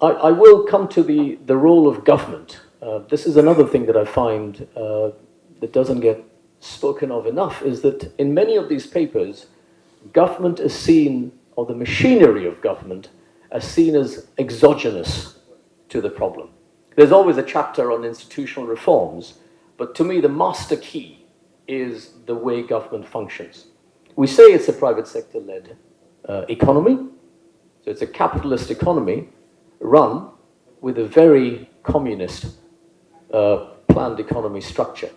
I will come to the role of government. This is another thing that I find that doesn't get spoken of enough, is that in many of these papers, government is seen, or the machinery of government, as seen as exogenous to the problem. There's always a chapter on institutional reforms, but to me the master key is the way government functions. We say it's a private sector-led economy, so it's a capitalist economy run with a very communist planned economy structure.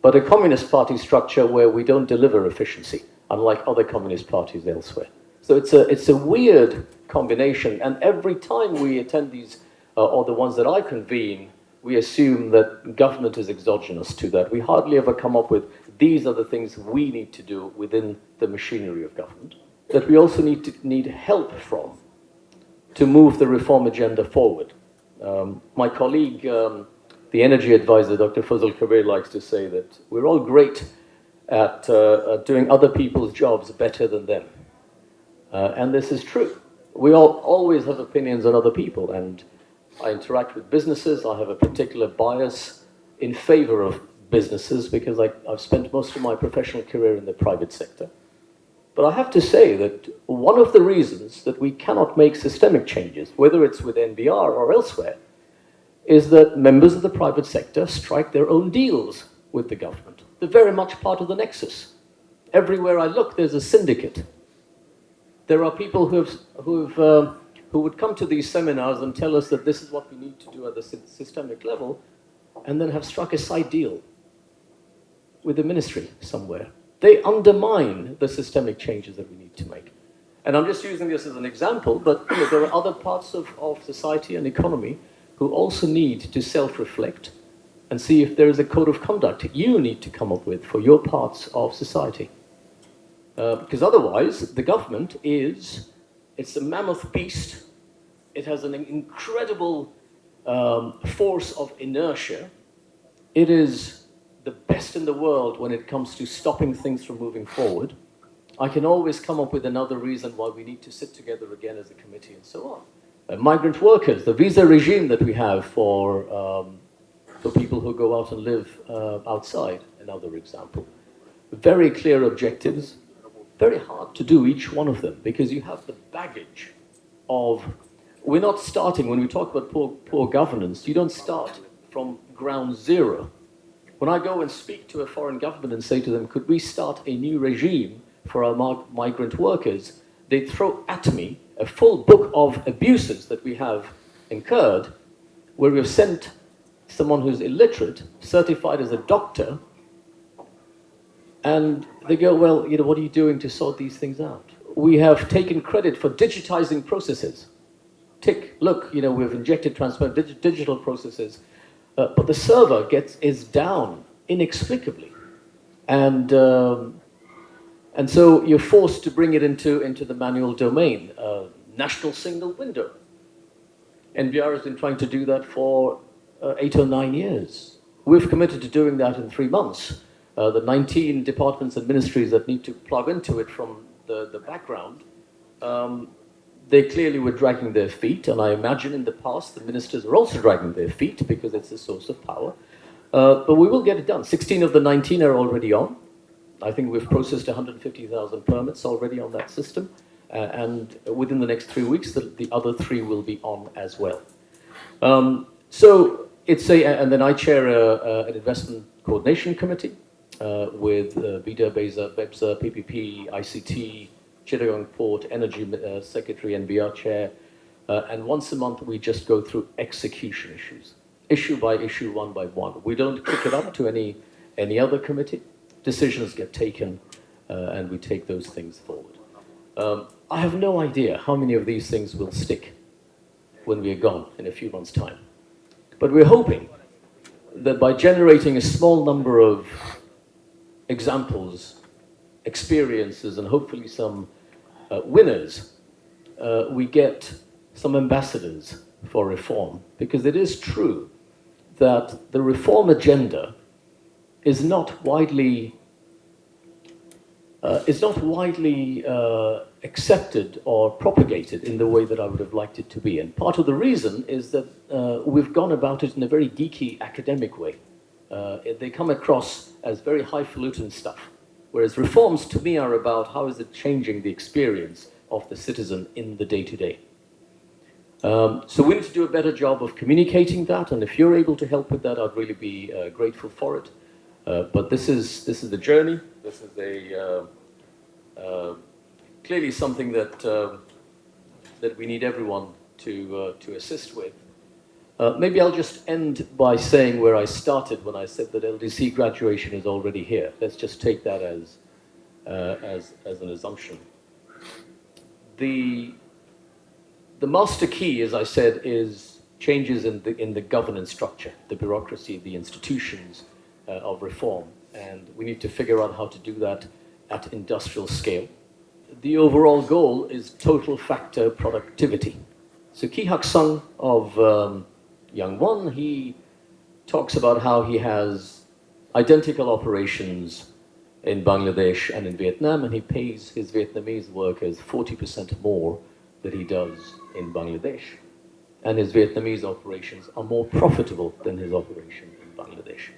But a communist party structure where we don't deliver efficiency, unlike other communist parties elsewhere. So it's a weird combination, and every time we attend these, or the ones that I convene, we assume that government is exogenous to that. We hardly ever come up with, these are the things we need to do within the machinery of government, that we also need help from to move the reform agenda forward. My colleague, the energy advisor, Dr. Fazal Kabir, likes to say that we're all great at doing other people's jobs better than them. And this is true. We all always have opinions on other people, and I interact with businesses. I have a particular bias in favor of businesses because I've spent most of my professional career in the private sector. But I have to say that one of the reasons that we cannot make systemic changes, whether it's with NBR or elsewhere, is that members of the private sector strike their own deals with the government. They're very much part of the nexus. Everywhere I look, there's a syndicate. There are people who would come to these seminars and tell us that this is what we need to do at the systemic level, and then have struck a side deal with the ministry somewhere. They undermine the systemic changes that we need to make. And I'm just using this as an example, but there are other parts of society and economy who also need to self-reflect and see if there is a code of conduct you need to come up with for your parts of society. Because otherwise, the government it's a mammoth beast. It has an incredible force of inertia. It is the best in the world when it comes to stopping things from moving forward. I can always come up with another reason why we need to sit together again as a committee and so on. Migrant workers, the visa regime that we have for people who go out and live outside, another example. Very clear objectives, very hard to do each one of them because you have the baggage of, we're not starting, when we talk about poor governance, you don't start from ground zero. When I go and speak to a foreign government and say to them, could we start a new regime for our migrant workers, they throw at me a full book of abuses that we have incurred, where we've sent someone who's illiterate, certified as a doctor, and they go, well, what are you doing to sort these things out? We have taken credit for digitizing processes. Tick, look, we've injected transparent digital processes, but the server is down inexplicably. And so you're forced to bring it into the manual domain. National single window. NBR has been trying to do that for 8 or 9 years. We've committed to doing that in 3 months. The 19 departments and ministries that need to plug into it from the background, they clearly were dragging their feet, and I imagine in the past the ministers are also dragging their feet because it's a source of power. But we will get it done. 16 of the 19 are already on. I think we've processed 150,000 permits already on that system. And within the next 3 weeks, the other 3 will be on as well. So it's and then I chair an investment coordination committee with Bida, Beza, BEPSA, PPP, ICT, Chittagong Port, Energy Secretary, NBR Chair. And once a month, we just go through execution issues, issue by issue, one by one. We don't kick it up to any other committee. Decisions get taken, and we take those things forward. I have no idea how many of these things will stick when we are gone in a few months' time. But we're hoping that by generating a small number of examples, experiences, and hopefully some winners, we get some ambassadors for reform. Because it is true that the reform agenda is not widely accepted or propagated in the way that I would have liked it to be. And part of the reason is that we've gone about it in a very geeky academic way. They come across as very highfalutin stuff, whereas reforms to me are about how is it changing the experience of the citizen in the day-to-day. So we need to do a better job of communicating that, and if you're able to help with that, I'd really be grateful for it. But this is the journey. This is clearly something that that we need everyone to assist with. Maybe I'll just end by saying where I started when I said that LDC graduation is already here. Let's just take that as an assumption. The master key, as I said, is changes in the governance structure, the bureaucracy, the institutions of reform, and we need to figure out how to do that at industrial scale. The overall goal is total factor productivity. So Ki Hak Sung of Young Won, he talks about how he has identical operations in Bangladesh and in Vietnam, and he pays his Vietnamese workers 40% more than he does in Bangladesh. And his Vietnamese operations are more profitable than his operation in Bangladesh.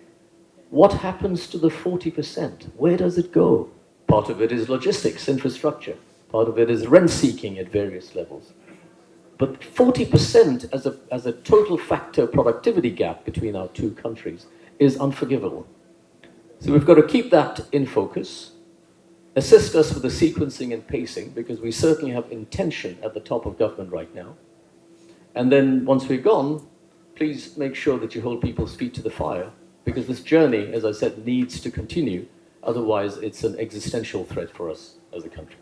What happens to the 40%? Where does it go? Part of it is logistics, infrastructure. Part of it is rent seeking at various levels. But 40% as a total factor productivity gap between our two countries is unforgivable. So we've got to keep that in focus, assist us with the sequencing and pacing, because we certainly have intention at the top of government right now. And then once we're gone, please make sure that you hold people's feet to the fire, because this journey, as I said, needs to continue. Otherwise, it's an existential threat for us as a country.